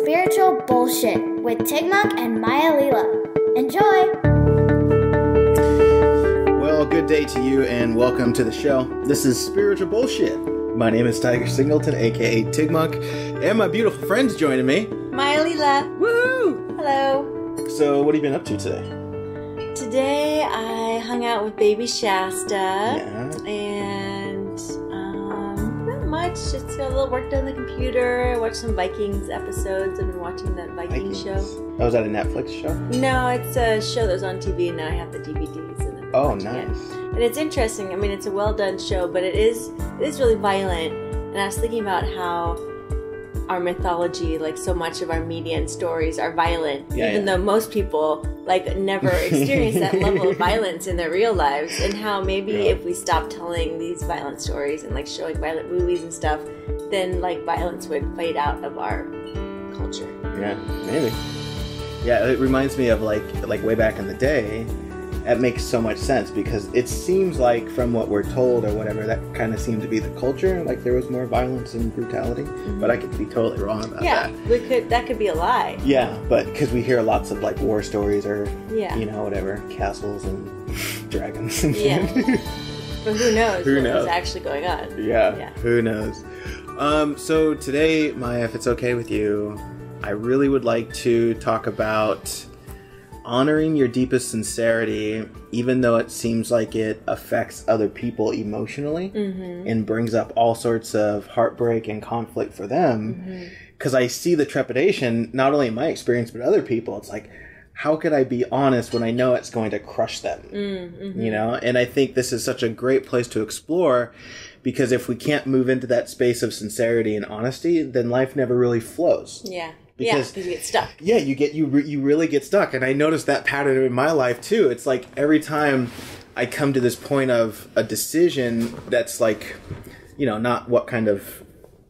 Spiritual Bullshit with Tigmonk and Maya Lila. Enjoy! Well, good day to you and welcome to the show. This is Spiritual Bullshit. My name is Tiger Singleton, aka Tigmonk, and my beautiful friend's joining me. Maya Lila. Woohoo! Hello. So, what have you been up to today? Today I hung out with baby Shasta. Yeah. And not much. Just got a little work done on the computer. Watched some Vikings episodes. I've been watching that Viking show. Oh, is that a Netflix show? No, it's a show that was on TV and now I have the DVDs and I'm watching nice. it. And it's interesting. I mean, it's a well done show, but it is really violent. And I was thinking about how our mythology, like so much of our media and stories are violent, even though most people like never experience that level of violence in their real lives, and how maybe if we stopped telling these violent stories and like showing violent movies and stuff, then like violence would fade out of our culture. Yeah, maybe. Yeah, it reminds me of like way back in the day. That makes so much sense because it seems like from what we're told or whatever, that kind of seemed to be the culture. Like there was more violence and brutality, but I could be totally wrong about that. Yeah, that could be a lie. Yeah, but because we hear lots of like war stories or you know whatever, castles and dragons and shit. But who knows? Who what knows? was actually going on? Yeah. Who knows? So today, Maya, if it's okay with you, I really would like to talk about honoring your deepest sincerity, even though it seems like it affects other people emotionally and brings up all sorts of heartbreak and conflict for them. Because I see the trepidation, not only in my experience, but other people. It's like, how could I be honest when I know it's going to crush them? You know? And I think this is such a great place to explore, because if we can't move into that space of sincerity and honesty, then life never really flows. Yeah. Because you get stuck. Yeah, you really get stuck. And I noticed that pattern in my life too. It's like every time I come to this point of a decision that's like, you know, not what kind of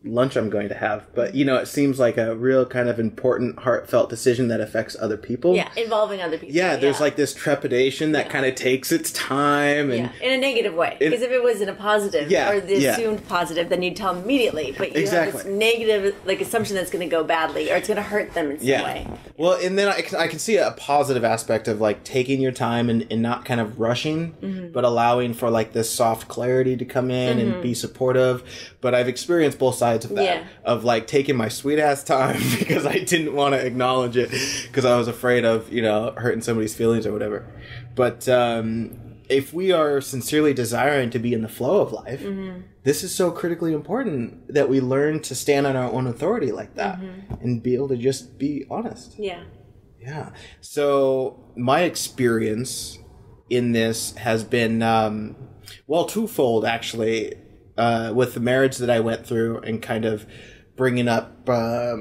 lunch I'm going to have, but you know, it seems like a real kind of important, heartfelt decision that affects other people. Yeah, involving other people. Yeah, there's like this trepidation that kind of takes its time. And in a negative way. Because if it was in a positive or the assumed positive, then you'd tell them immediately. But you have this negative like assumption that's going to go badly or it's going to hurt them in some way. Well, and then I can see a positive aspect of like taking your time and not kind of rushing, but allowing for like this soft clarity to come in and be supportive. But I've experienced both sides of that, of like taking my sweet ass time because I didn't want to acknowledge it because I was afraid of, you know, hurting somebody's feelings or whatever. But if we are sincerely desiring to be in the flow of life, this is so critically important that we learn to stand on our own authority like that and be able to just be honest. Yeah. So my experience in this has been, well, twofold actually. With the marriage that I went through and kind of bringing up, I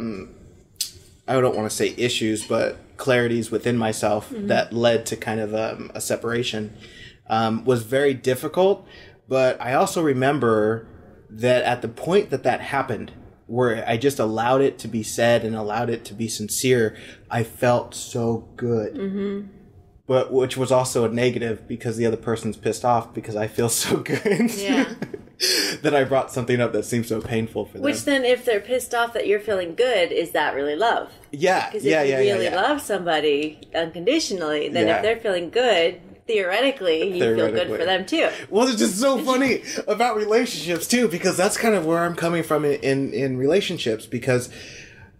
don't want to say issues, but clarities within myself that led to kind of a separation, was very difficult. But I also remember that at the point that happened, where I just allowed it to be said and allowed it to be sincere, I felt so good. But which was also a negative because the other person's pissed off because I feel so good. That I brought something up that seems so painful for them. Which then, if they're pissed off that you're feeling good, is that really love? Yeah. Because if you really love somebody unconditionally, then if they're feeling good, theoretically, you feel good for them too. Well, it's just so funny about relationships too, because that's kind of where I'm coming from in relationships. Because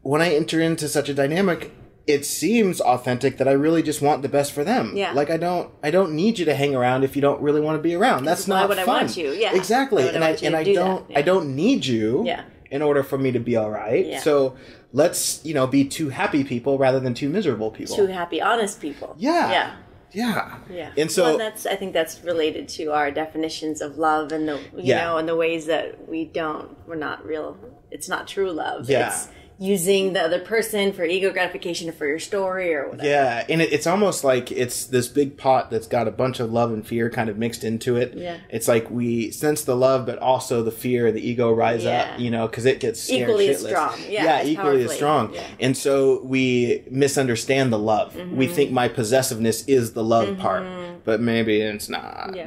when I enter into such a dynamic, it seems authentic that I really just want the best for them. Yeah. Like I don't need you to hang around if you don't really want to be around. That's not fun. Why would I want you? Yeah. Exactly. I don't need you in order for me to be all right. Yeah. So let's, be two happy people rather than two miserable people. Two happy, honest people. Yeah. And so I think that's related to our definitions of love and the and the ways that we're not real. It's not true love. Yeah. It's using the other person for ego gratification for your story or whatever. Yeah, and it's almost like it's this big pot that's got a bunch of love and fear kind of mixed into it. Yeah. It's like we sense the love, but also the fear and the ego rise up, because it gets scared equally shitless. As strong. Yeah, equally as strong. Yeah. And so we misunderstand the love. We think my possessiveness is the love part. but maybe it's not. Yeah,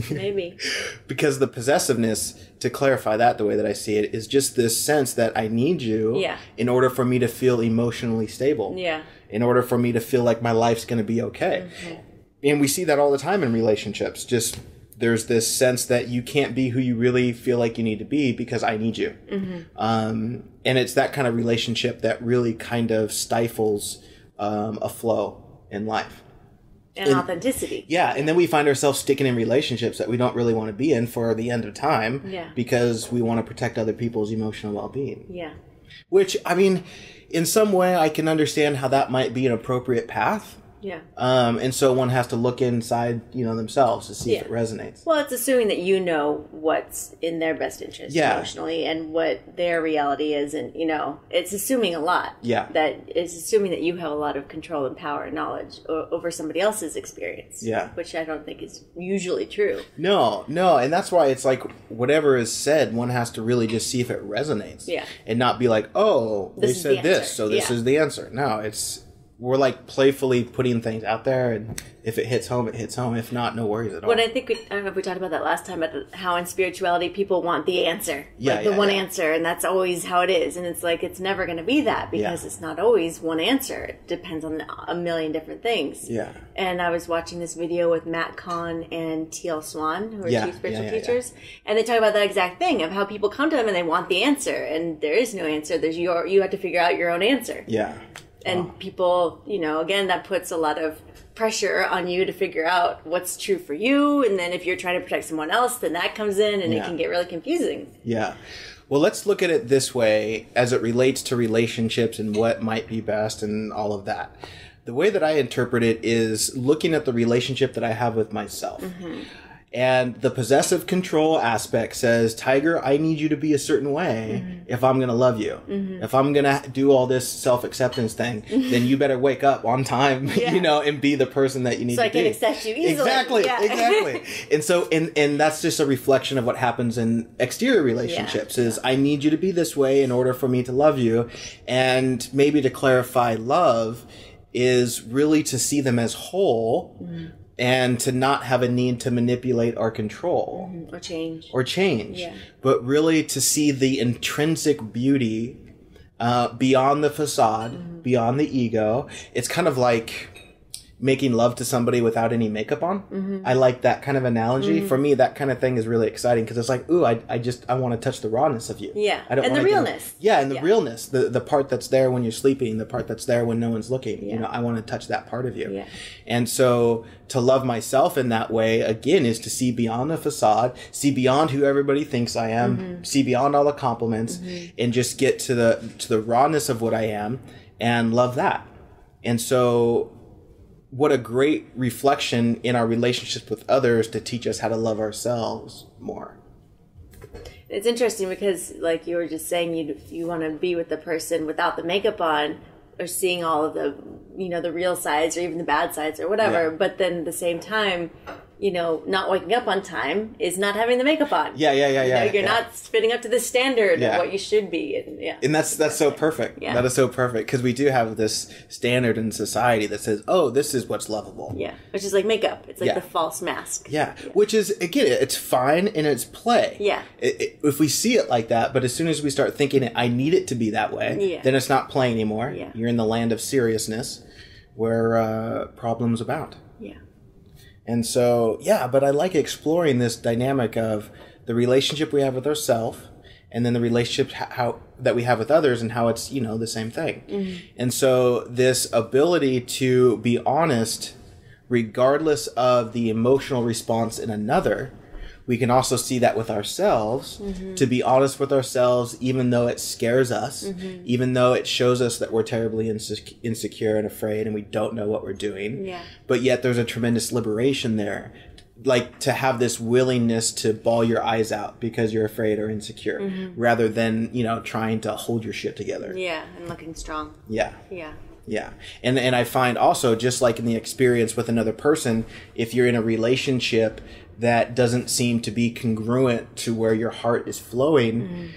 maybe. Because the possessiveness, to clarify that the way that I see it, is just this sense that I need you in order for me to feel emotionally stable. Yeah. In order for me to feel like my life's going to be okay. Mm-hmm. And we see that all the time in relationships. Just there's this sense that you can't be who you really feel like you need to be because I need you. Mm-hmm. And it's that kind of relationship that really kind of stifles a flow in life. And authenticity. Yeah, and then we find ourselves sticking in relationships that we don't really want to be in for the end of time because we want to protect other people's emotional well-being. Yeah. Which, I mean, in some way I can understand how that might be an appropriate path. Yeah. And so one has to look inside, themselves to see if it resonates. Well, it's assuming that you know what's in their best interest emotionally and what their reality is. And, it's assuming a lot. Yeah. That it's assuming that you have a lot of control and power and knowledge over somebody else's experience. Yeah. Which I don't think is usually true. No. And that's why it's like whatever is said, one has to really just see if it resonates. Yeah. And not be like, oh, they said this, so this is the answer. No, we're like playfully putting things out there, and if it hits home, it hits home. If not, no worries at all. But I think I don't know if we talked about that last time, about how in spirituality people want the answer, one answer, and that's always how it is. And it's like it's never going to be that because it's not always one answer. It depends on a million different things. Yeah. And I was watching this video with Matt Kahn and T.L. Swan, who are two spiritual teachers, and they talk about that exact thing of how people come to them and they want the answer, and there is no answer. You have to figure out your own answer. Yeah. And people, again, that puts a lot of pressure on you to figure out what's true for you. And then if you're trying to protect someone else, then that comes in and it can get really confusing. Yeah. Well, let's look at it this way as it relates to relationships and what might be best and all of that. The way that I interpret it is looking at the relationship that I have with myself. Mm-hmm. And the possessive control aspect says, Tiger, I need you to be a certain way if I'm going to love you. Mm-hmm. If I'm going to do all this self-acceptance thing, then you better wake up on time, and be the person that you need to be. So I can accept you easily. Exactly. And so, and that's just a reflection of what happens in exterior relationships is I need you to be this way in order for me to love you. And maybe to clarify love is really to see them as whole. Mm-hmm. And to not have a need to manipulate or control. Mm-hmm. Or change. Yeah. But really to see the intrinsic beauty beyond the facade, beyond the ego. It's kind of like making love to somebody without any makeup on. Mm-hmm. I like that kind of analogy. Mm-hmm. For me, that kind of thing is really exciting because it's like, ooh, I want to touch the rawness of you. Yeah, and the realness. And the realness, the part that's there when you're sleeping, the part that's there when no one's looking. Yeah. I want to touch that part of you. Yeah. And so to love myself in that way, again, is to see beyond the facade, see beyond who everybody thinks I am, see beyond all the compliments, and just get to the rawness of what I am and love that. And so what a great reflection in our relationships with others to teach us how to love ourselves more. It's interesting because, like you were just saying, you want to be with the person without the makeup on, or seeing all of the, the real sides or even the bad sides or whatever. Yeah. But then at the same time, not waking up on time is not having the makeup on. You're not spitting up to the standard of what you should be. And that's so perfect. Yeah. That is so perfect because we do have this standard in society that says, oh, this is what's lovable. Yeah. Which is like makeup. It's like the false mask. Yeah. Which is, again, it's fine and it's play. Yeah. If we see it like that, but as soon as we start thinking I need it to be that way, then it's not play anymore. Yeah. You're in the land of seriousness where problems abound. Yeah. And so, but I like exploring this dynamic of the relationship we have with ourselves and then the relationship that we have with others and how it's, the same thing. Mm-hmm. And so this ability to be honest, regardless of the emotional response in another, we can also see that with ourselves, to be honest with ourselves, even though it scares us, even though it shows us that we're terribly insecure and afraid and we don't know what we're doing. Yeah. But yet there's a tremendous liberation there. Like to have this willingness to bawl your eyes out because you're afraid or insecure, rather than, trying to hold your shit together. Yeah, and looking strong. Yeah. Yeah. Yeah. And I find also, just like in the experience with another person, if you're in a relationship that doesn't seem to be congruent to where your heart is flowing,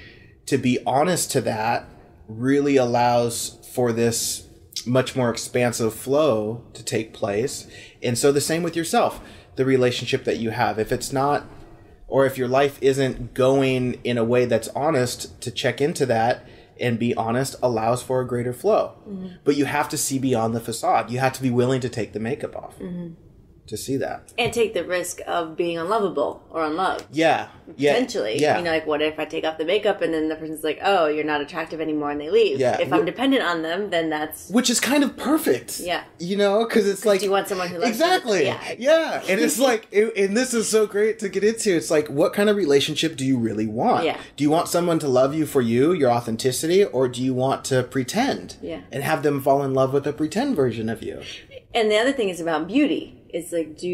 to be honest to that really allows for this much more expansive flow to take place. And so the same with yourself. the relationship that you have. If it's not, or if your life isn't going in a way that's honest, to check into that and be honest allows for a greater flow. But you have to see beyond the facade. You have to be willing to take the makeup off to see that. And take the risk of being unlovable or unloved. Yeah. Potentially. Yeah. You know, like, what if I take off the makeup and then the person's like, oh, you're not attractive anymore, and they leave. Yeah. If I'm dependent on them, then that's... Which is kind of perfect. Yeah. You know, because it's like... you want someone who loves Exactly. you. Yeah. And it's like, and this is so great to get into. It's like, what kind of relationship do you really want? Yeah. Do you want someone to love you for you, your authenticity, or do you want to pretend? Yeah. And have them fall in love with a pretend version of you? And the other thing is about beauty. It's like, do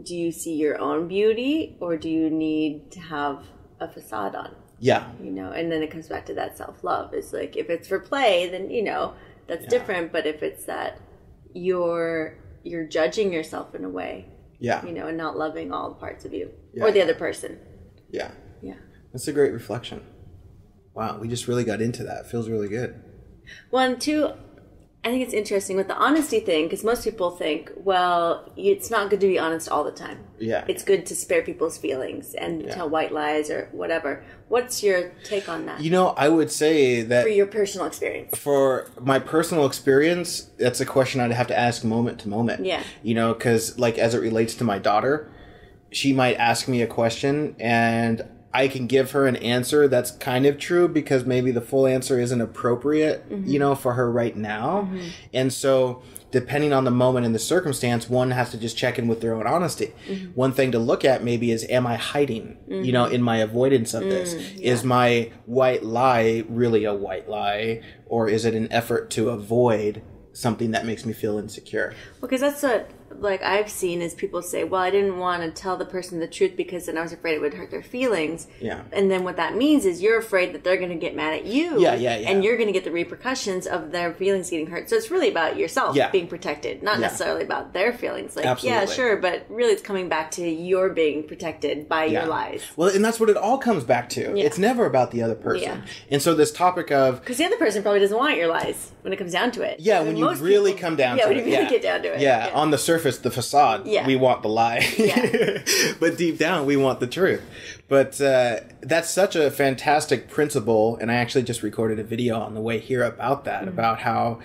you see your own beauty, or do you need to have a facade on? Yeah. You know, and then it comes back to that self-love. It's like, if it's for play, then, you know, that's different. But if it's that you're judging yourself in a way, Yeah. you know, and not loving all the parts of you Yeah. or the other person. Yeah. Yeah. That's a great reflection. Wow, we just really got into that. It feels really good. Well, and two, I think it's interesting with the honesty thing, because most people think, well, it's not good to be honest all the time. Yeah. It's good to spare people's feelings and tell white lies or whatever. What's your take on that? You know, I would say that... For your personal experience. For my personal experience, that's a question I'd have to ask moment to moment. Yeah. You know, because, like, as it relates to my daughter, she might ask me a question and I can give her an answer that's kind of true because maybe the full answer isn't appropriate, you know, for her right now. And so, depending on the moment and the circumstance, one has to just check in with their own honesty. One thing to look at maybe is, am I hiding, you know, in my avoidance of this? Is my white lie really a white lie? Or is it an effort to avoid something that makes me feel insecure? Well, because that's what, like, I've seen is people say, well, I didn't want to tell the person the truth because then I was afraid it would hurt their feelings. Yeah. And then what that means is you're afraid that they're going to get mad at you. Yeah. And you're going to get the repercussions of their feelings getting hurt. So it's really about yourself being protected, not necessarily about their feelings. Like, Absolutely. yeah, sure, but really it's coming back to your being protected by your lies. Well, and that's what it all comes back to. It's never about the other person. Yeah. And so this topic of... Because the other person probably doesn't want your lies when it comes down to it. Yeah, I mean, when you really come down to it. Yeah, when you really get down to it. Yeah, on the surface, the facade, we want the lie. Yeah. But deep down, we want the truth. But that's such a fantastic principle, and I actually just recorded a video on the way here about that, about how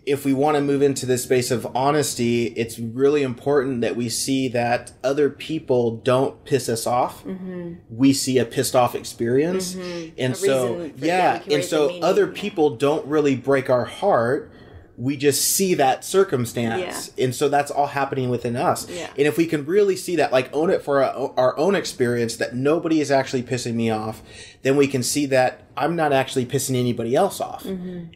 if we want to move into this space of honesty, it's really important that we see that other people don't piss us off. We see a pissed off experience. And so, and so other people don't really break our heart. We just see that circumstance. And so that's all happening within us. And if we can really see that, like own it for our own experience, that nobody is actually pissing me off, then we can see that I'm not actually pissing anybody else off.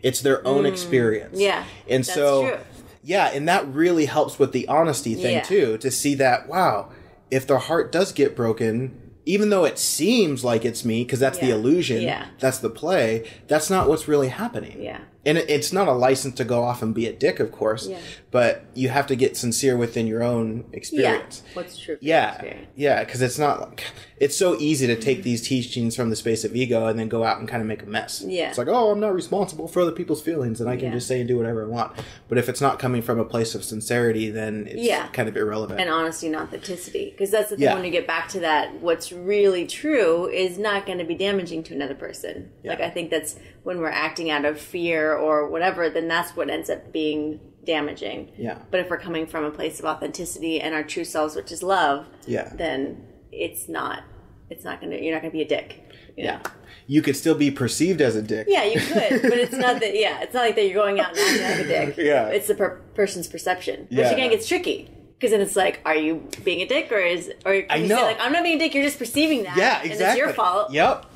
It's their own experience. And that's so, true. And that really helps with the honesty thing too, to see that, wow, if their heart does get broken, even though it seems like it's me, because that's the illusion, that's the play, that's not what's really happening. And it's not a license to go off and be a dick, of course, but you have to get sincere within your own experience. What's true for your experience. Because it's not like, it's so easy to take these teachings from the space of ego and then go out and kind of make a mess. It's like, oh, I'm not responsible for other people's feelings and I can just say and do whatever I want. But if it's not coming from a place of sincerity, then it's kind of irrelevant. And honesty and authenticity. Because that's the thing, when you get back to that, what's really true is not going to be damaging to another person. Like, I think that's when we're acting out of fear or whatever, then that's what ends up being damaging. But if we're coming from a place of authenticity and our true selves, which is love, then it's not gonna, you're not gonna be a dick. You know? You could still be perceived as a dick. Yeah, you could, but it's not that. It's not like that you're going out and acting like a dick. It's the person's perception, which again gets tricky. Because then it's like, are you being a dick, or can you say, like, I'm not being a dick, you're just perceiving that. Yeah, exactly. And it's your fault.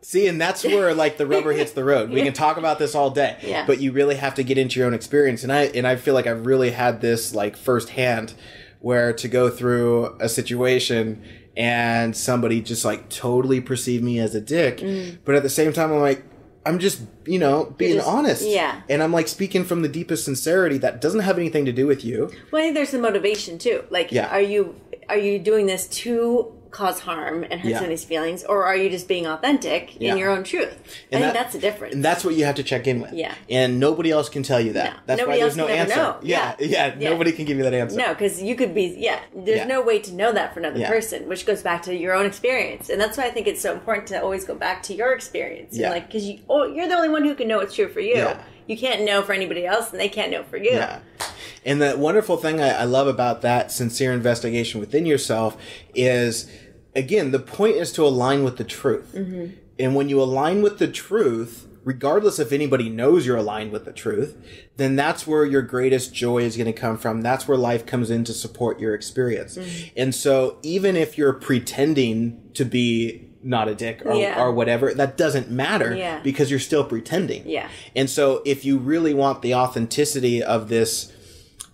See, and that's where, like, the rubber hits the road. We can talk about this all day, but you really have to get into your own experience. And I feel like I've really had this, like, firsthand, where to go through a situation and somebody just, like, totally perceived me as a dick. But at the same time, I'm like, I'm just, you know, being honest. And I'm, like, speaking from the deepest sincerity that doesn't have anything to do with you. Well, I think there's the motivation, too. Like, are you doing this to cause harm and hurt somebody's feelings, or are you just being authentic in your own truth? I think that's the difference. And that's what you have to check in with. Yeah. And nobody else can tell you that. No. That's nobody why there's no answer. Know. Yeah. Nobody can give you that answer. No, because you could be, there's no way to know that for another person, which goes back to your own experience. And that's why I think it's so important to always go back to your experience. Yeah. Like, because you're the only one who can know what's true for you. Yeah. You can't know for anybody else, and they can't know for you. Yeah. And the wonderful thing I love about that sincere investigation within yourself is, again, the point is to align with the truth. Mm-hmm. And when you align with the truth, regardless if anybody knows you're aligned with the truth, then that's where your greatest joy is going to come from. That's where life comes in to support your experience. Mm-hmm. And so even if you're pretending to be not a dick or whatever, that doesn't matter because you're still pretending. Yeah. And so if you really want the authenticity of this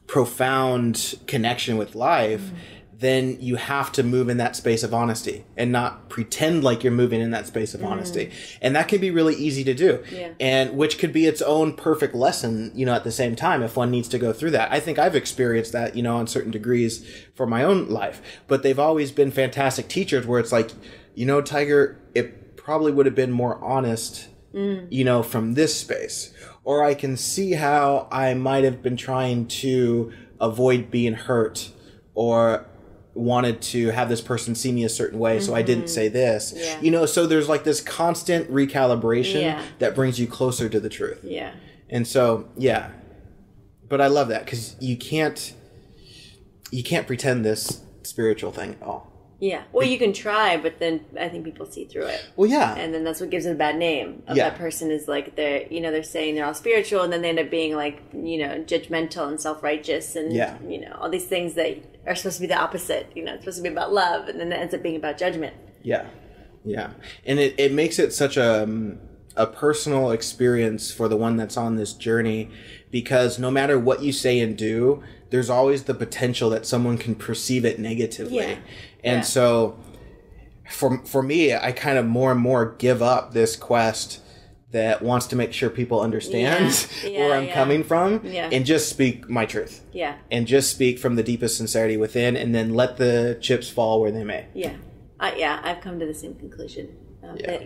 profound connection with life, then you have to move in that space of honesty and not pretend like you're moving in that space of honesty. And that can be really easy to do. Yeah. And which could be its own perfect lesson, at the same time, if one needs to go through that. I think I've experienced that, on certain degrees for my own life, but they've always been fantastic teachers where it's like, Tiger, it probably would have been more honest, from this space. Or I can see how I might have been trying to avoid being hurt or wanted to have this person see me a certain way, so I didn't say this. Yeah. So there's like this constant recalibration that brings you closer to the truth. Yeah. And so, but I love that because you can't pretend this spiritual thing at all. Yeah. Well, you can try, but then I think people see through it. Well, yeah. And then that's what gives it a bad name. That person is like, they're saying they're all spiritual, and then they end up being like, judgmental and self-righteous and, all these things that are supposed to be the opposite. It's supposed to be about love, and then it ends up being about judgment. Yeah. Yeah. And it makes it such a personal experience for the one that's on this journey, because no matter what you say and do, there's always the potential that someone can perceive it negatively. Yeah. And so for me, I kind of more and more give up this quest that wants to make sure people understand where I'm coming from and just speak my truth. Yeah. And just speak from the deepest sincerity within, and then let the chips fall where they may. Yeah. I've come to the same conclusion. That,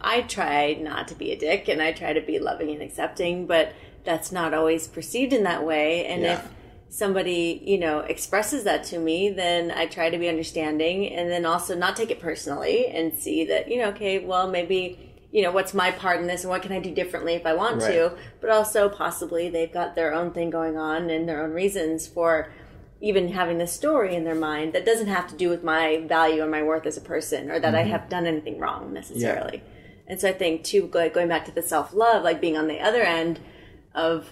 I try not to be a dick, and I try to be loving and accepting, but that's not always perceived in that way. And if somebody, expresses that to me, then I try to be understanding, and then also not take it personally and see that, okay, well, maybe, what's my part in this and what can I do differently if I want to, but also possibly they've got their own thing going on and their own reasons for even having this story in their mind that doesn't have to do with my value or my worth as a person, or that I have done anything wrong necessarily. Yeah. And so I think too, going back to the self-love, like being on the other end of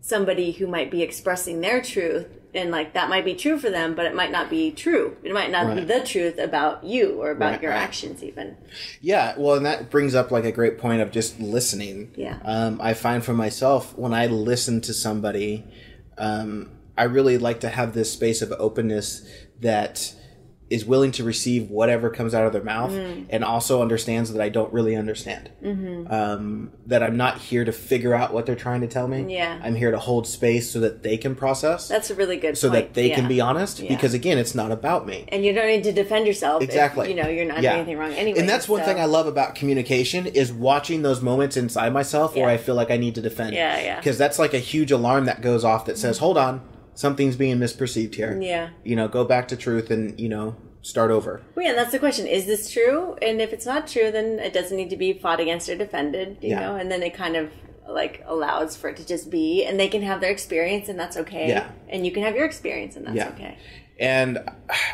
somebody who might be expressing their truth, and like that might be true for them, but it might not be true. It might not be the truth about you or about your actions even. Yeah, well, and that brings up like a great point of just listening. Yeah. I find for myself, when I listen to somebody, I really like to have this space of openness that is willing to receive whatever comes out of their mouth, and also understands that I don't really understand. That I'm not here to figure out what they're trying to tell me. Yeah. I'm here to hold space so that they can process. That's a really good so point. That they can be honest, because again, it's not about me. And you don't need to defend yourself. Exactly. If, you're not doing anything wrong anyway. And that's one thing I love about communication, is watching those moments inside myself where I feel like I need to defend. Yeah, yeah. Because that's like a huge alarm that goes off that says, hold on, something's being misperceived here. Yeah. Go back to truth and, start over. Well, yeah, and that's the question. Is this true? And if it's not true, then it doesn't need to be fought against or defended, you know? And then it kind of like allows for it to just be, and they can have their experience, and that's okay. Yeah. And you can have your experience, and that's okay. And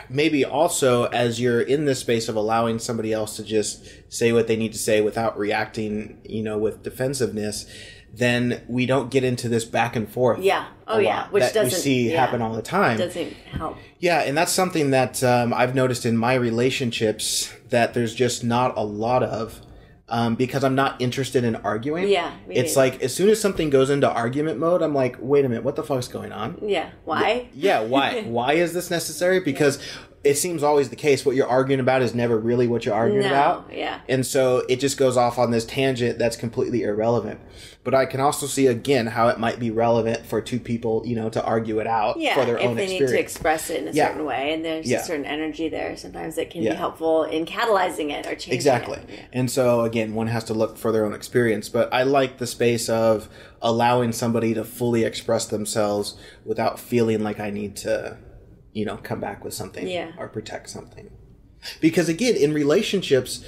maybe also, as you're in this space of allowing somebody else to just say what they need to say without reacting, with defensiveness, then we don't get into this back and forth. Yeah. Oh, yeah. Which doesn't, we see happen all the time. Doesn't help. Yeah. And that's something that I've noticed in my relationships that there's just not a lot of, because I'm not interested in arguing. Yeah. It's like, as soon as something goes into argument mode, I'm like, wait a minute, what the fuck's going on? Yeah. Why? Yeah. Why? Why is this necessary? Because it seems always the case. What you're arguing about is never really what you're arguing about. Yeah. And so it just goes off on this tangent that's completely irrelevant. But I can also see, again, how it might be relevant for two people, you know, to argue it out for their own experience. If they need to express it in a certain way. And there's a certain energy there sometimes that can be helpful in catalyzing it or changing Exactly. it. Yeah. And so, again, one has to look for their own experience. But I like the space of allowing somebody to fully express themselves without feeling like I need to, you know, come back with something or protect something. Because, again, in relationships,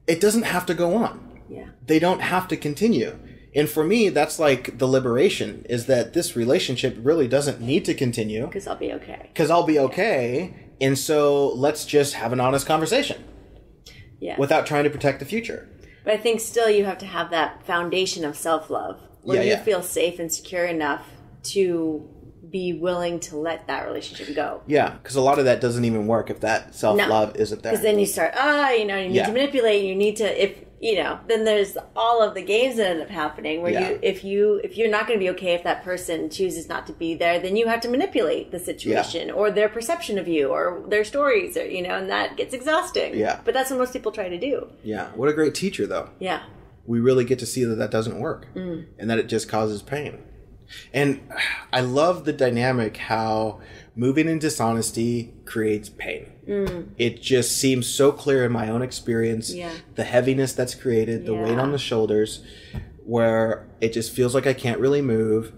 it doesn't have to go on. Yeah. They don't have to continue. And for me, that's like the liberation, is that this relationship really doesn't need to continue. Because I'll be okay. Because I'll be okay. And so let's just have an honest conversation. Yeah. Without trying to protect the future. But I think still you have to have that foundation of self-love. Where you feel safe and secure enough to be willing to let that relationship go. Yeah, because a lot of that doesn't even work if that self-love isn't there. Because then you start, you know, you need to manipulate, you need to, then there's all of the games that end up happening where if you're not going to be okay if that person chooses not to be there, then you have to manipulate the situation or their perception of you or their stories, or, you know, and that gets exhausting. Yeah. But that's what most people try to do. Yeah. What a great teacher, though. Yeah. We really get to see that doesn't work and that it just causes pain. And I love the dynamic how moving in dishonesty creates pain. It just seems so clear in my own experience, the heaviness that's created, the weight on the shoulders, where it just feels like I can't really move.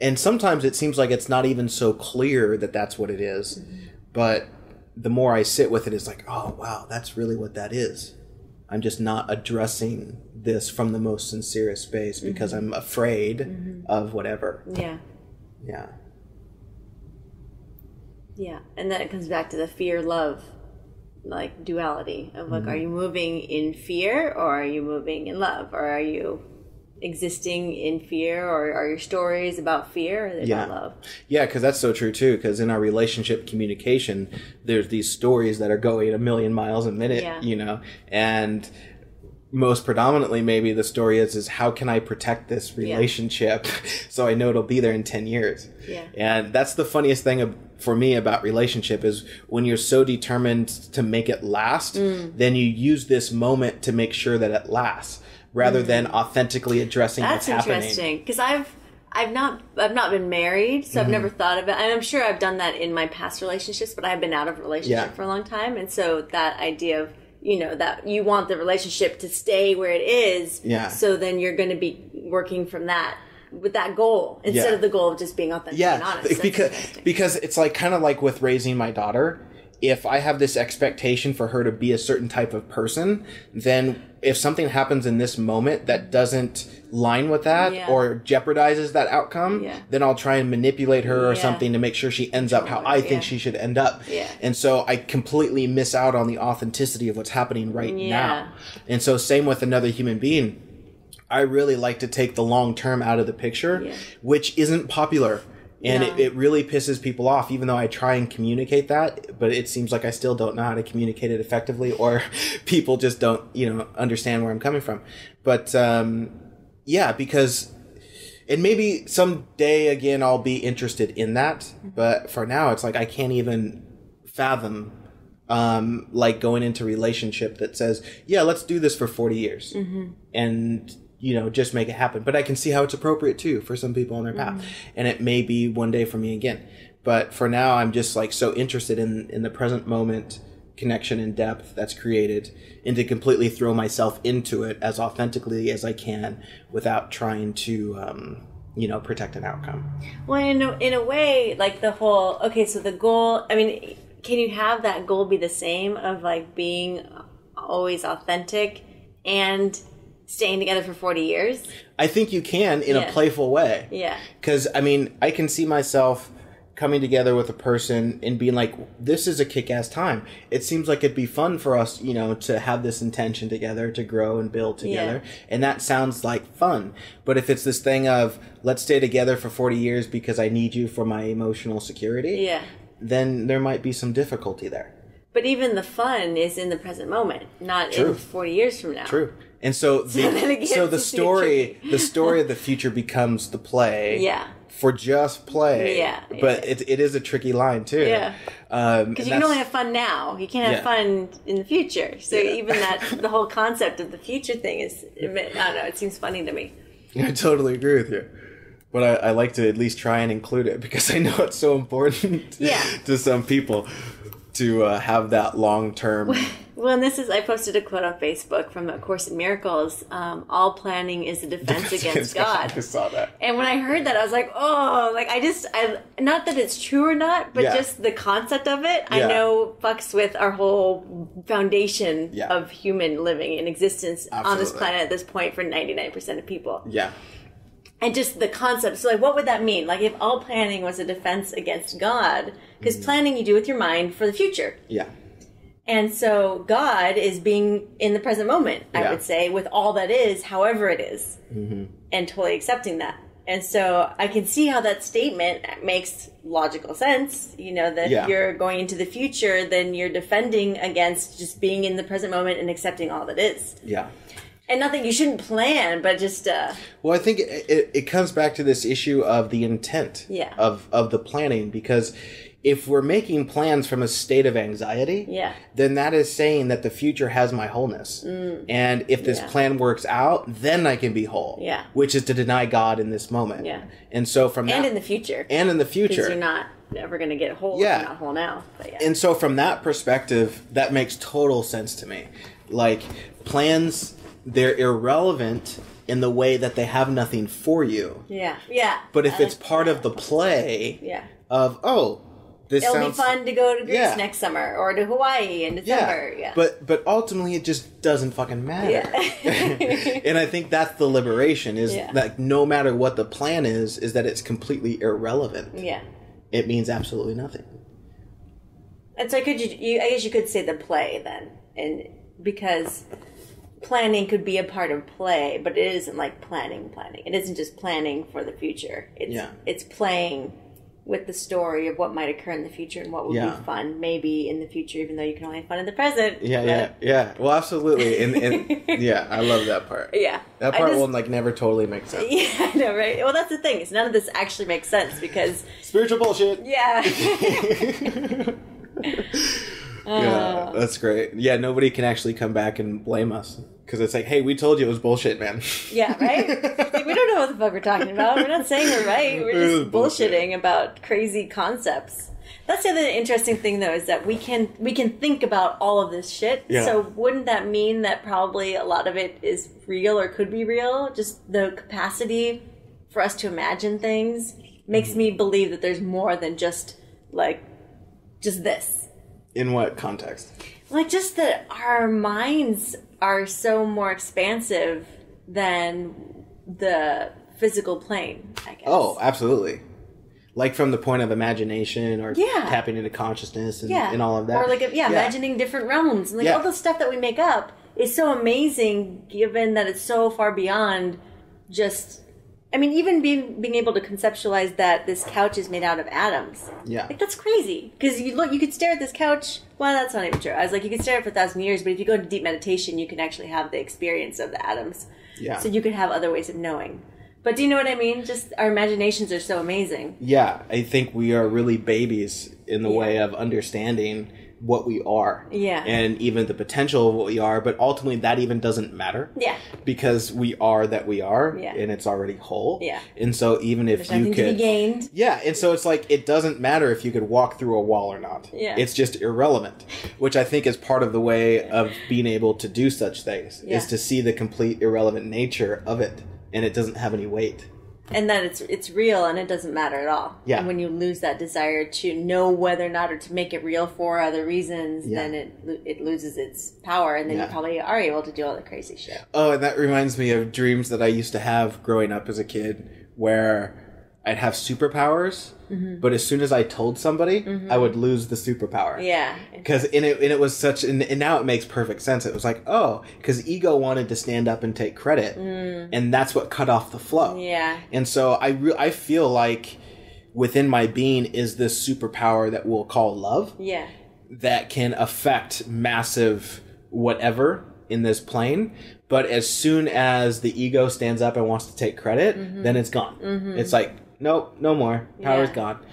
And sometimes it seems like it's not even so clear that that's what it is. But the more I sit with it, it's like, oh, wow, that's really what that is. I'm just not addressing this from the most sincerest space because I'm afraid of whatever. Yeah. Yeah. Yeah. And then it comes back to the fear-love, like, duality of, like, are you moving in fear or are you moving in love? Or are you existing in fear, or are your stories about fear or are they about love? Yeah, because that's so true too, because in our relationship communication there's these stories that are going a million miles a minute, you know, and most predominantly maybe the story is how can I protect this relationship so I know it'll be there in 10 years. And that's the funniest thing for me about relationship is when you're so determined to make it last, then you use this moment to make sure that it lasts rather than authentically addressing what's happening. That's interesting, because I've not been married, so I've never thought of it. And I'm sure I've done that in my past relationships, but I've been out of a relationship for a long time, and so that idea of, you know, that you want the relationship to stay where it is, so then you're going to be working from that with that goal instead of the goal of just being authentic and honest. Because it's like kind of like with raising my daughter. If I have this expectation for her to be a certain type of person, then if something happens in this moment that doesn't line with that or jeopardizes that outcome, then I'll try and manipulate her or something to make sure she ends up how I think she should end up. And so I completely miss out on the authenticity of what's happening right now. And so same with another human being. I really like to take the long term out of the picture, which isn't popular. And it really pisses people off, even though I try and communicate that, but it seems like I still don't know how to communicate it effectively, or people just don't, you know, understand where I'm coming from. But, because, and maybe someday again, I'll be interested in that. But for now, it's like, I can't even fathom, like going into a relationship that says, let's do this for 40 years. And, you know, just make it happen. But I can see how it's appropriate too for some people on their path. And it may be one day for me again. But for now, I'm just like so interested in the present moment connection and depth that's created, and to completely throw myself into it as authentically as I can without trying to, protect an outcome. Well, in a way, like the whole, so the goal, I mean, can you have that goal be the same of like being always authentic and staying together for 40 years? I think you can in a playful way. Yeah. Because, I mean, I can see myself coming together with a person and being like, this is a kick-ass time. It seems like it'd be fun for us, you know, to have this intention together, to grow and build together. And that sounds like fun. But if it's this thing of, let's stay together for 40 years because I need you for my emotional security, then there might be some difficulty there. But even the fun is in the present moment, not in 40 years from now. True. And so the story of the future becomes the play for just play. Yeah. But it is a tricky line, too. Yeah. Because you can only have fun now. You can't have fun in the future. So even the whole concept of the future thing is, I don't know, it seems funny to me. I totally agree with you. But I like to at least try and include it because I know it's so important to some people to have that long-term... Well, and I posted a quote on Facebook from A Course in Miracles. All planning is a defense against God. I saw that. And when I heard that, I was like, oh, like not that it's true or not, but just the concept of it, I know fucks with our whole foundation of human living and existence on this planet at this point for 99% of people. Yeah. And just the concept. So, like, what would that mean? Like, if all planning was a defense against God, because planning you do with your mind for the future. Yeah. And so God is being in the present moment, I would say, with all that is, however it is, and totally accepting that. And so I can see how that statement makes logical sense, that if you're going into the future, then you're defending against just being in the present moment and accepting all that is. Yeah. And not that you shouldn't plan, but just... Well, I think it comes back to this issue of the intent of the planning, because if we're making plans from a state of anxiety, then that is saying that the future has my wholeness. And if this plan works out, then I can be whole, which is to deny God in this moment. And so from that... And in the future. And in the future. Because you're not ever going to get whole if you're not whole now. But And so from that perspective, that makes total sense to me. Like, plans... They're irrelevant in the way that they have nothing for you. Yeah. But if it's part of the play of, it'll be fun to go to Greece next summer or to Hawaii in December. Yeah. But ultimately it just doesn't fucking matter. And I think that's the liberation is that no matter what the plan is that it's completely irrelevant. Yeah. It means absolutely nothing. And so I guess you could say the play then. And because planning could be a part of play, but it isn't like planning. It isn't just planning for the future. It's playing with the story of what might occur in the future and what would be fun maybe in the future, even though you can only have fun in the present. Yeah. Well, absolutely. And I love that part. Yeah. That part will never totally make sense. Yeah, I know, right? Well, that's the thing. Is none of this actually makes sense because... Spiritual bullshit. Yeah. Yeah, that's great. Yeah, nobody can actually come back and blame us. Because it's like, hey, we told you it was bullshit, man. Yeah, right? Like, we don't know what the fuck we're talking about. We're not saying we're right. We're just bullshitting about crazy concepts. That's the other interesting thing, though, is that we can think about all of this shit. Yeah. So wouldn't that mean that probably a lot of it is real or could be real? Just the capacity for us to imagine things makes me believe that there's more than just this. In what context? Like, just that our minds are so more expansive than the physical plane, I guess. Oh, absolutely. Like from the point of imagination or tapping into consciousness and all of that. Or imagining different realms. And all the stuff that we make up is so amazing given that it's so far beyond just... I mean, even being able to conceptualize that this couch is made out of atoms. Yeah. Like, that's crazy. Because you could stare at this couch. Well, that's not even true. I was like, you could stare at it for 1,000 years, but if you go into deep meditation, you can actually have the experience of the atoms. Yeah. So you could have other ways of knowing. But do you know what I mean? Just our imaginations are so amazing. Yeah. I think we are really babies in the way of understanding what we are. Yeah. And even the potential of what we are, but ultimately that even doesn't matter. Yeah. Because we are that we are, and it's already whole. Yeah. And so even if there's you could... to be gained. Yeah, and so it's like, it doesn't matter if you could walk through a wall or not. Yeah. It's just irrelevant, which I think is part of the way of being able to do such things, is to see the complete irrelevant nature of it, and it doesn't have any weight. And that it's real and it doesn't matter at all. Yeah. And when you lose that desire to know whether or not or to make it real for other reasons, then it loses its power, and then you probably are able to do all the crazy shit. Oh, and that reminds me of dreams that I used to have growing up as a kid where I'd have superpowers, but as soon as I told somebody, I would lose the superpower. Yeah. Because it was such... And now it makes perfect sense. It was like, because ego wanted to stand up and take credit, and that's what cut off the flow. Yeah. And so I feel like within my being is this superpower that we'll call love. Yeah. That can affect massive whatever in this plane. But as soon as the ego stands up and wants to take credit, then it's gone. It's like... nope, no more. Power's gone.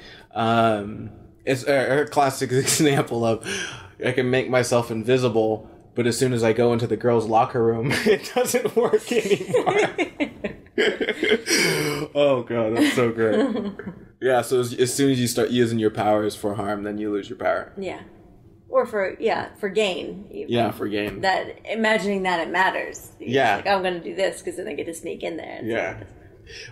It's a classic example of I can make myself invisible, but as soon as I go into the girls' locker room, it doesn't work anymore. Oh god, that's so great. Yeah, so as soon as you start using your powers for harm, then you lose your power. Yeah. Or for gain. Even. Yeah, for gain. That imagining that it matters. Yeah. Like, I'm going to do this because then I get to sneak in there. Yeah.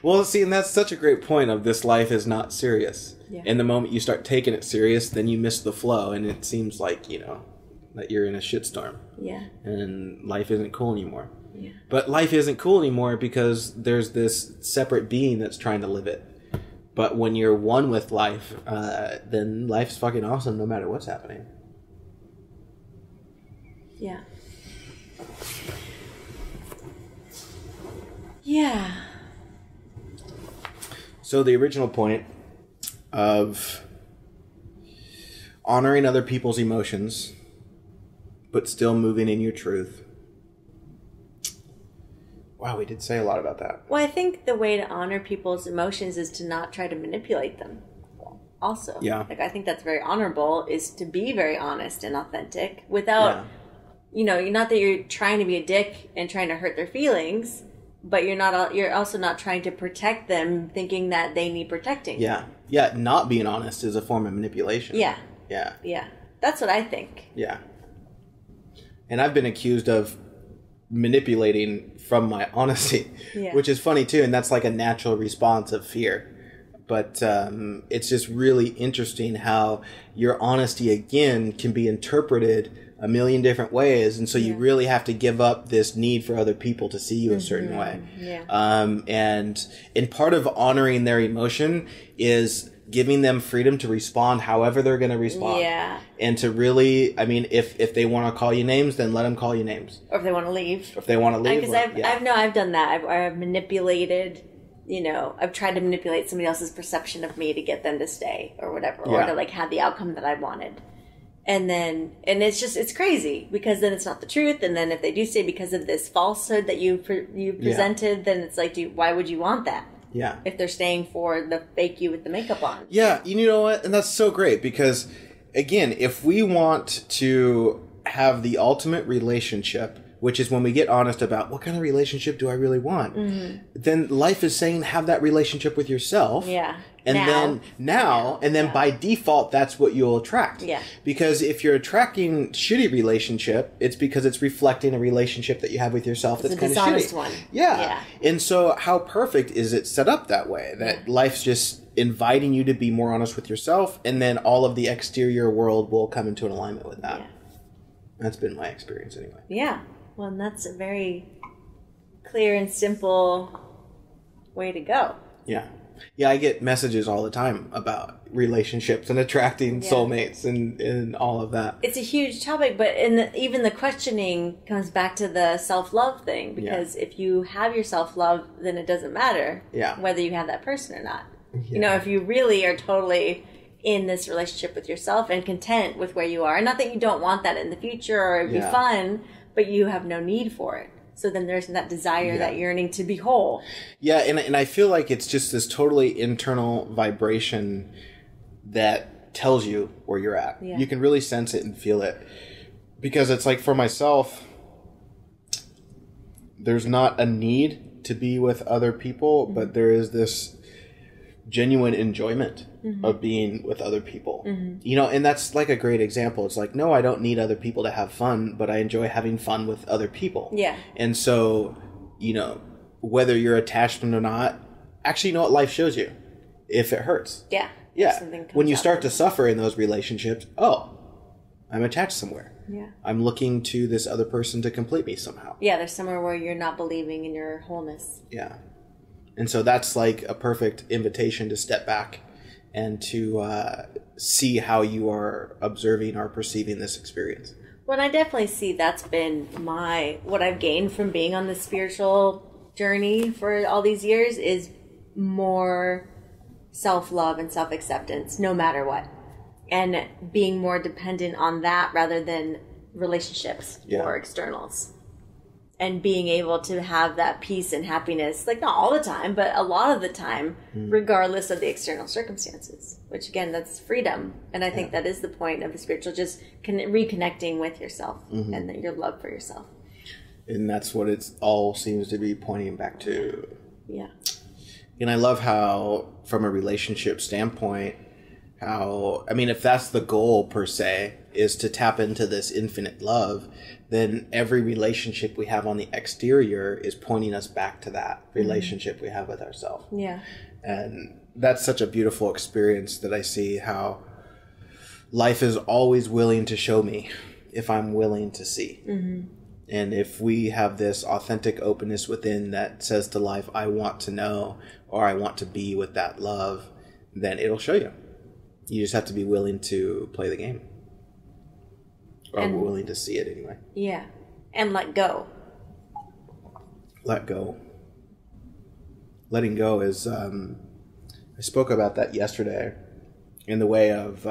Well, see, and that's such a great point of this life is not serious. Yeah. And the moment you start taking it serious, then you miss the flow, and it seems like, that you're in a shitstorm. Yeah. And life isn't cool anymore. Yeah. But life isn't cool anymore because there's this separate being that's trying to live it. But when you're one with life, then life's fucking awesome no matter what's happening. Yeah. Yeah. So the original point of honoring other people's emotions, but still moving in your truth. Wow, we did say a lot about that. Well, I think the way to honor people's emotions is to not try to manipulate them. Also. Yeah. Like, I think that's very honorable, is to be very honest and authentic without... Yeah. Not that you're trying to be a dick and trying to hurt their feelings, but you're also not trying to protect them thinking that they need protecting. Yeah. Yeah, not being honest is a form of manipulation. Yeah. Yeah. Yeah. That's what I think. Yeah. And I've been accused of manipulating from my honesty, which is funny too, and that's like a natural response of fear. But it's just really interesting how your honesty, again, can be interpreted a million different ways. And so you really have to give up this need for other people to see you a certain way. Yeah. And part of honoring their emotion is giving them freedom to respond however they're going to respond. Yeah. And to really, if they want to call you names, then let them call you names. Or if they want to leave. If they want to leave. Because I've done that. I've manipulated... I've tried to manipulate somebody else's perception of me to get them to stay or whatever, or to have the outcome that I wanted. And it's crazy because then it's not the truth. And then if they do stay because of this falsehood that you presented, then it's like, why would you want that? Yeah. If they're staying for the fake you with the makeup on. Yeah. You know what? And that's so great because, again, if we want to have the ultimate relationship, which is when we get honest about what kind of relationship do I really want, then life is saying have that relationship with yourself. Yeah. And then by default, that's what you'll attract. Yeah. Because if you're attracting shitty relationship, it's because it's reflecting a relationship that you have with yourself that's kind of shitty. Dishonest one. Yeah. And so how perfect is it set up that way? That life's just inviting you to be more honest with yourself, and then all of the exterior world will come into an alignment with that. Yeah. That's been my experience anyway. Yeah. Well, and that's a very clear and simple way to go. Yeah. Yeah, I get messages all the time about relationships and attracting soulmates and all of that. It's a huge topic, but even the questioning comes back to the self-love thing. Because if you have your self-love, then it doesn't matter whether you have that person or not. Yeah. If you really are totally in this relationship with yourself and content with where you are. And not that you don't want that in the future or it'd be fun, but you have no need for it. So then there's that desire, that yearning to be whole. Yeah, and I feel like it's just this totally internal vibration that tells you where you're at. Yeah. You can really sense it and feel it. Because it's like for myself, there's not a need to be with other people, but there is this genuine enjoyment of being with other people. And that's like a great example. It's like, no, I don't need other people to have fun, but I enjoy having fun with other people. Yeah. And so, whether you're attached or not, actually, what life shows you if it hurts. Yeah. Yeah. When you start to suffer in those relationships, I'm attached somewhere. Yeah. I'm looking to this other person to complete me somehow. Yeah, there's somewhere where you're not believing in your wholeness. Yeah. And so that's like a perfect invitation to step back and to see how you are observing or perceiving this experience. Well, I definitely see that's been what I've gained from being on this spiritual journey for all these years is more self-love and self-acceptance, no matter what. And being more dependent on that rather than relationships or externals. and being able to have that peace and happiness, like not all the time, but a lot of the time, regardless of the external circumstances, which again, that's freedom. And I think that is the point of the spiritual, just reconnecting with yourself and your love for yourself. And that's what it all seems to be pointing back to. Yeah. And I love how, from a relationship standpoint, if that's the goal per se, is to tap into this infinite love, then every relationship we have on the exterior is pointing us back to that relationship we have with ourselves. Yeah. And that's such a beautiful experience that I see how life is always willing to show me if I'm willing to see. And if we have this authentic openness within that says to life, I want to know, or I want to be with that love, then it'll show you. You just have to be willing to play the game. Or willing to see it anyway. Yeah. And let go. Let go. Letting go is, I spoke about that yesterday in the way of,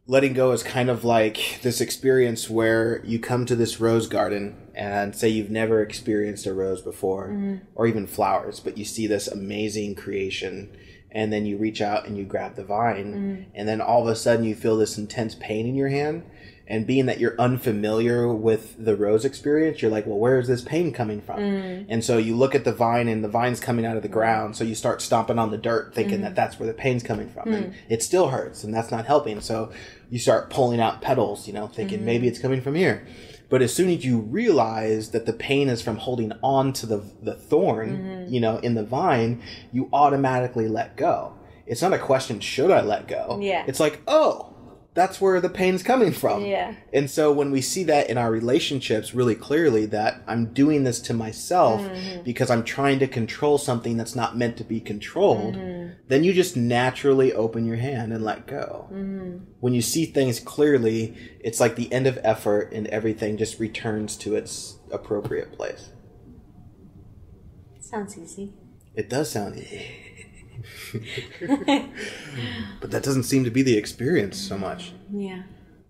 letting go is kind of like this experience where you come to this rose garden and say you've never experienced a rose before, or even flowers, but you see this amazing creation, and then you reach out and you grab the vine, and then all of a sudden you feel this intense pain in your hand. And being that you're unfamiliar with the rose experience, you're like, well, where is this pain coming from? And so you look at the vine, and the vine's coming out of the ground. So you start stomping on the dirt thinking that that's where the pain's coming from. And it still hurts, and that's not helping. So you start pulling out petals, thinking maybe it's coming from here. But as soon as you realize that the pain is from holding on to the thorn, in the vine, you automatically let go. It's not a question, should I let go? Yeah. It's like, oh, that's where the pain's coming from. Yeah. And so when we see that in our relationships really clearly, that I'm doing this to myself because I'm trying to control something that's not meant to be controlled, then you just naturally open your hand and let go. When you see things clearly, it's like the end of effort and everything just returns to its appropriate place. Sounds easy. It does sound easy. But that doesn't seem to be the experience so much. Yeah.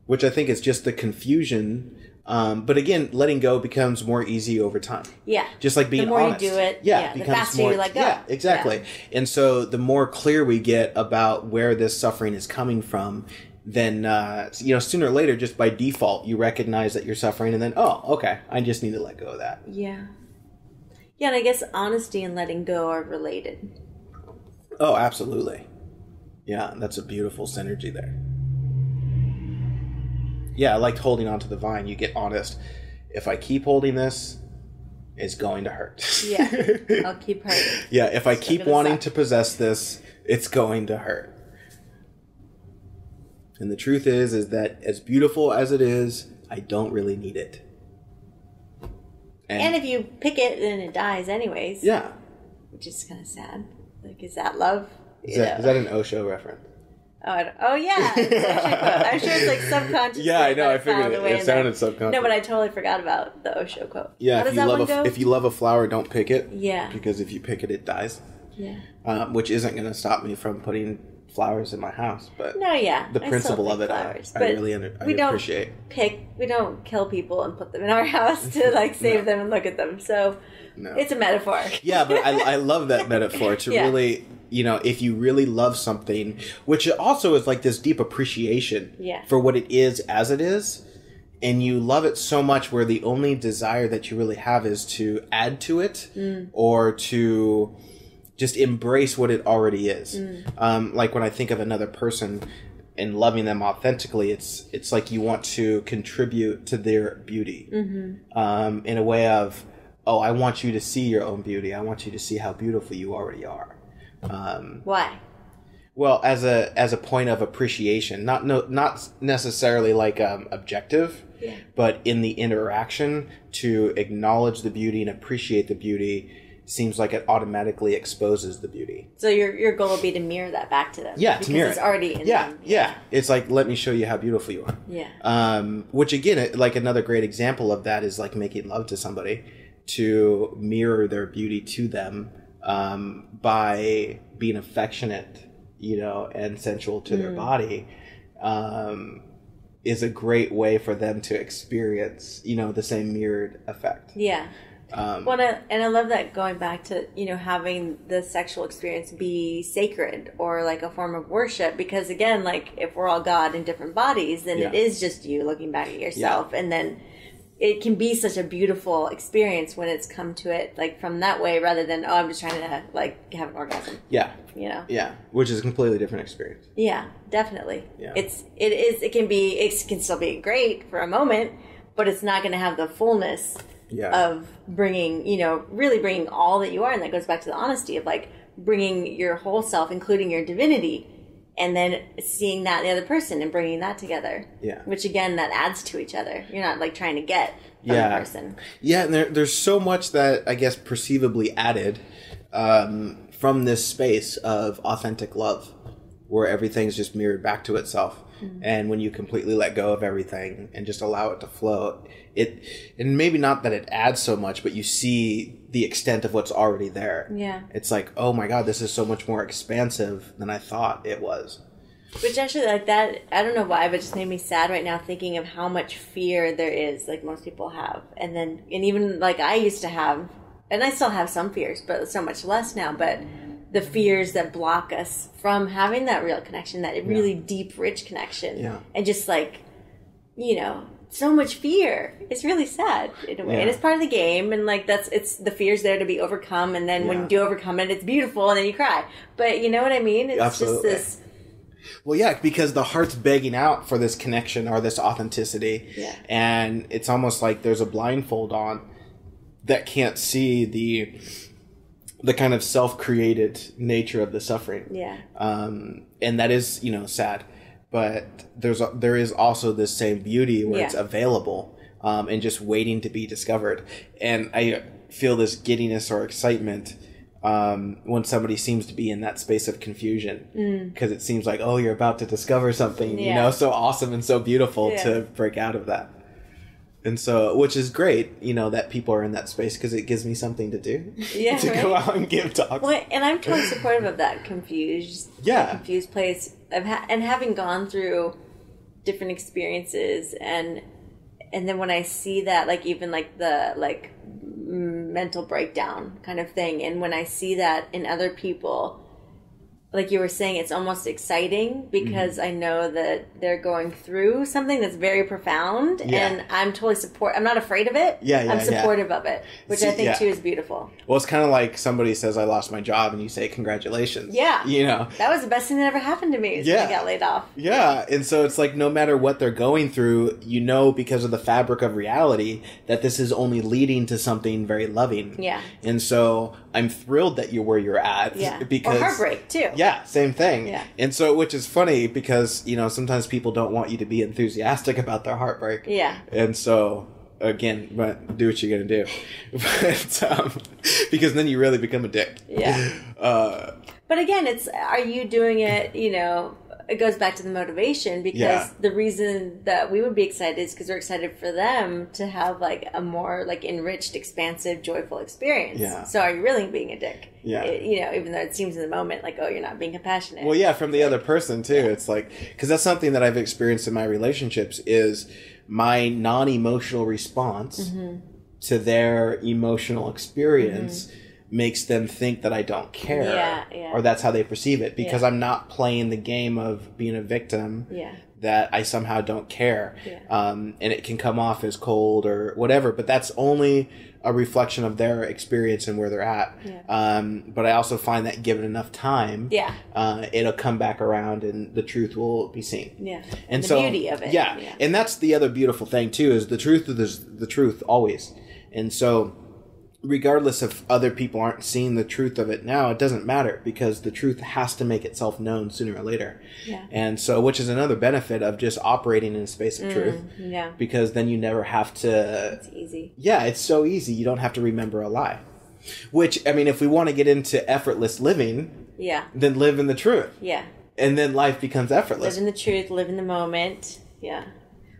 Which I think is just the confusion. But again, letting go becomes more easy over time. Yeah. Just like being honest. The more honest. you do it, the faster you let go. Yeah, exactly. Yeah. And so the more clear we get about where this suffering is coming from, then, sooner or later, just by default, you recognize that you're suffering, and then, oh, okay, I just need to let go of that. Yeah. Yeah, and I guess honesty and letting go are related. Oh, absolutely. Yeah, that's a beautiful synergy there. Yeah, I liked holding on to the vine. You get honest. If I keep holding this, it's going to hurt. Yeah, I'll keep hurting. Yeah, if I keep wanting to possess this, it's going to hurt. And the truth is that as beautiful as it is, I don't really need it. And if you pick it, then it dies anyways. Yeah. Which is kind of sad. Like, is that love? Is that an Osho reference? Oh yeah. I'm sure it's like subconscious. Yeah, I know. I figured it sounded subconscious. No, but I totally forgot about the Osho quote. Yeah, how does that one go? If you love a flower, don't pick it. Yeah. Because if you pick it, it dies. Yeah. Which isn't going to stop me from putting flowers in my house, but no, yeah, the principle of it, flowers, I really appreciate. We don't kill people and put them in our house to like save them and look at them. So it's a metaphor. Yeah, but I love that metaphor to really, if you really love something, which also is like this deep appreciation for what it is as it is, and you love it so much where the only desire that you really have is to add to it or to just embrace what it already is. Like when I think of another person and loving them authentically, it's like you want to contribute to their beauty in a way of, oh, I want you to see your own beauty. I want you to see how beautiful you already are. Why? Well, as a point of appreciation, not necessarily like objective, but in the interaction to acknowledge the beauty and appreciate the beauty. Seems like it automatically exposes the beauty. So your goal would be to mirror that back to them. Yeah, to mirror. It's already in them. Yeah. It's like, let me show you how beautiful you are. Yeah. Which again, like another great example of that is like making love to somebody, to mirror their beauty to them by being affectionate, and sensual to their body. is a great way for them to experience, you know, the same mirrored effect. Yeah. Well, and I love that, going back to, you know, having the sexual experience be sacred or like a form of worship, because again, like if we're all God in different bodies, then it is just you looking back at yourself, and then it can be such a beautiful experience when it's come to it like from that way, rather than, oh, I'm just trying to like have an orgasm. Yeah. You know? Yeah. Which is a completely different experience. Yeah, definitely. Yeah. It can still be great for a moment, but it's not going to have the fullness of bringing, you know, really bringing all that you are. And that goes back to the honesty of like bringing your whole self, including your divinity, and then seeing that in the other person and bringing that together. Yeah. Which again, that adds to each other. You're not like trying to get from the person. Yeah. And there's so much that I guess perceivably added from this space of authentic love, where everything's just mirrored back to itself. And when you completely let go of everything and just allow it to flow, and maybe not that it adds so much, but you see the extent of what's already there. Yeah. It's like, oh my God, this is so much more expansive than I thought it was. Which actually, like that, I don't know why, but it just made me sad right now thinking of how much fear there is, like most people have. And even like I used to have, and I still have some fears, but so much less now, but the fears that block us from having that real connection, that really deep, rich connection. Yeah. And just like, you know, so much fear. It's really sad in a way. And it's part of the game, and like it's the fear's there to be overcome, and then when you do overcome it, it's beautiful, and then you cry. But you know what I mean? It's Absolutely. Just this. Well, yeah, because the heart's begging out for this connection or this authenticity. Yeah. And it's almost like there's a blindfold on that can't see the kind of self-created nature of the suffering. Yeah. And that is, you know, sad. But there is also this same beauty where it's available and just waiting to be discovered. And I feel this giddiness or excitement when somebody seems to be in that space of confusion. Because it seems like, oh, you're about to discover something, you know, so awesome and so beautiful to break out of that. And so, which is great, you know, that people are in that space, because it gives me something to do. Yeah, to go out and give talks. Well, and I'm totally supportive of that confused place. And having gone through different experiences, and then when I see that, like even like the like mental breakdown kind of thing, and when I see that in other people, like you were saying, it's almost exciting because I know that they're going through something that's very profound, and I'm totally I'm not afraid of it. I'm supportive of it, which I think too is beautiful. Well, it's kind of like somebody says, I lost my job, and you say, congratulations. Yeah. You know? That was the best thing that ever happened to me, is when I got laid off. Yeah. And so it's like, no matter what they're going through, you know, because of the fabric of reality, that this is only leading to something very loving. Yeah. And so I'm thrilled that you're where you're at. Yeah. Because, or heartbreak too. Yeah, same thing. Yeah. And so, which is funny because, you know, sometimes people don't want you to be enthusiastic about their heartbreak. Yeah. And so, again, but do what you're going to do. But, because then you really become a dick. Yeah. But again, are you doing it, you know, it goes back to the motivation, because the reason that we would be excited is because we're excited for them to have like a more like enriched, expansive, joyful experience. Yeah. So are you really being a dick? Yeah. You know, even though it seems in the moment like, oh, you're not being compassionate. Well, yeah, from the other person too. It's like, because that's something that I've experienced in my relationships, is my non-emotional response to their emotional experience makes them think that I don't care, or that's how they perceive it, because I'm not playing the game of being a victim, that I somehow don't care. And it can come off as cold or whatever, but that's only a reflection of their experience and where they're at. But I also find that given enough time, it'll come back around and the truth will be seen. And the so, beauty of it. Yeah. And that's the other beautiful thing too, is the truth is the truth always. And so, regardless if other people aren't seeing the truth of it now, it doesn't matter, because the truth has to make itself known sooner or later. Yeah. And so, which is another benefit of just operating in a space of truth. Yeah. Because then you never have to... It's easy. Yeah, it's so easy. You don't have to remember a lie. Which, I mean, if we want to get into effortless living, then live in the truth. Yeah. And then life becomes effortless. Live in the truth, live in the moment. Yeah.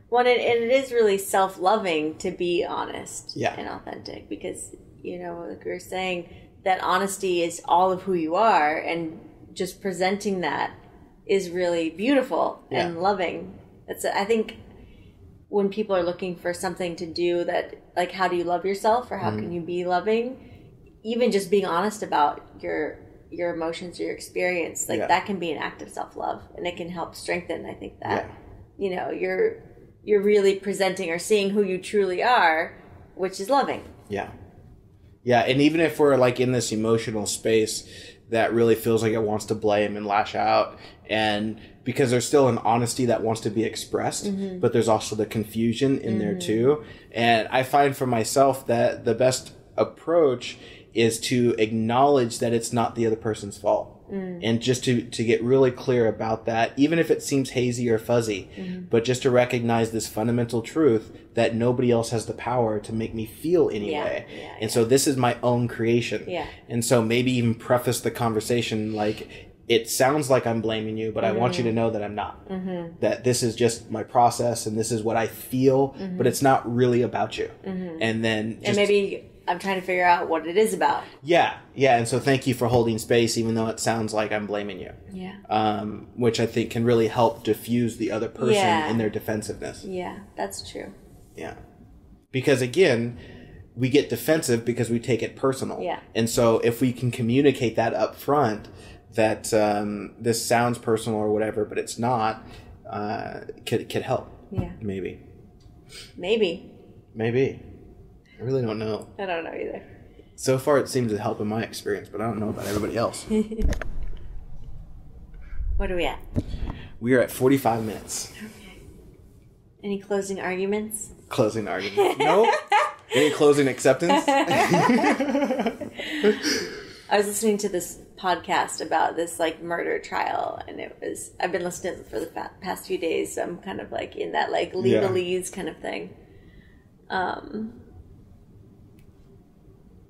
Well, and it is really self-loving to be honest and authentic, because... You know, like we were saying, that honesty is all of who you are, and just presenting that is really beautiful and loving. I think when people are looking for something to do that, like, how do you love yourself, or how can you be loving, even just being honest about your emotions or your experience, like that can be an act of self-love, and it can help strengthen, I think, that you know, you're really presenting or seeing who you truly are, which is loving. Yeah, and even if we're like in this emotional space that really feels like it wants to blame and lash out, and because there's still an honesty that wants to be expressed, but there's also the confusion in there too. And I find for myself that the best approach is to acknowledge that it's not the other person's fault. And just to get really clear about that, even if it seems hazy or fuzzy, but just to recognize this fundamental truth that nobody else has the power to make me feel anyway. And so this is my own creation. And so maybe even preface the conversation like, it sounds like I'm blaming you, but I want you to know that I'm not. That this is just my process and this is what I feel, but it's not really about you. And then and maybe I'm trying to figure out what it is about. Yeah. And so thank you for holding space, even though it sounds like I'm blaming you. Which I think can really help diffuse the other person in their defensiveness. Yeah, that's true. Yeah. Because again, we get defensive because we take it personal. And so if we can communicate that up front, that this sounds personal or whatever, but it's not, could help. Maybe. I really don't know. I don't know either. So far, it seems to help in my experience, but I don't know about everybody else. What are we at? We are at 45 minutes. Okay. Any closing arguments? Closing arguments? No. Any closing acceptance? I was listening to this podcast about this like murder trial, and I've been listening for the past few days, so I'm kind of like in that like legalese kind of thing.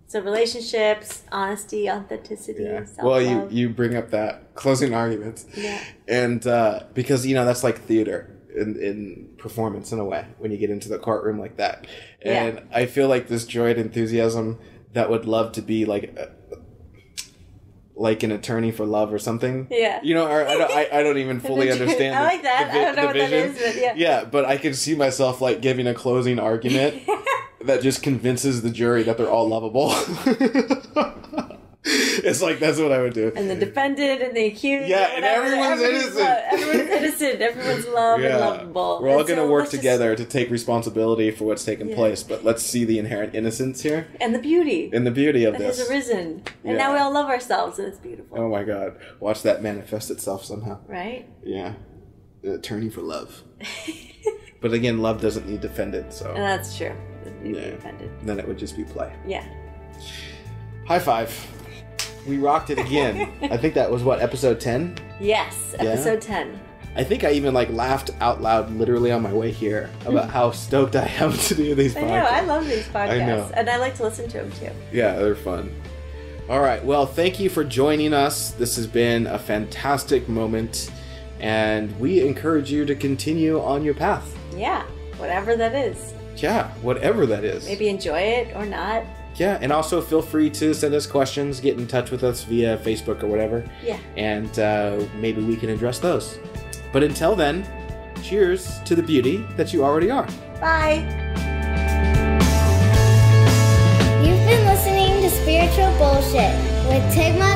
So relationships, honesty, authenticity, self-love. Well, you bring up that closing arguments. And because, you know, that's like theater in performance in a way when you get into the courtroom like that. And I feel like this joy and enthusiasm that would love to be like an attorney for love or something. You know, or I don't even fully understand. I like that. I don't know what that is, but but I can see myself like giving a closing argument that just convinces the jury that they're all lovable. It's like, that's what I would do. And the defendant and the accused. And everyone's innocent. Everyone's innocent. Everyone's loved and lovable. We're all going to work together to take responsibility for what's taken place, but let's see the inherent innocence here. And the beauty. And the beauty of that this. has arisen. And now we all love ourselves, and it's beautiful. Oh my God. Watch that manifest itself somehow. Right? Yeah. An attorney for love. But again, love doesn't need defended, so. And that's true. It doesn't need to be defended. Then it would just be play. High five. We rocked it again. I think that was episode 10? Yes, episode 10. I think I even laughed out loud literally on my way here about how stoked I am to do these podcasts. I know, I love these podcasts. I know. And I like to listen to them too. Yeah, they're fun. All right, well, thank you for joining us. This has been a fantastic moment, and we encourage you to continue on your path. Yeah, whatever that is. Yeah, whatever that is. Maybe enjoy it or not. Yeah, and also feel free to send us questions, get in touch with us via Facebook or whatever. And maybe we can address those. But until then, cheers to the beauty that you already are. Bye. You've been listening to Spiritual Bullshit with Tigmonk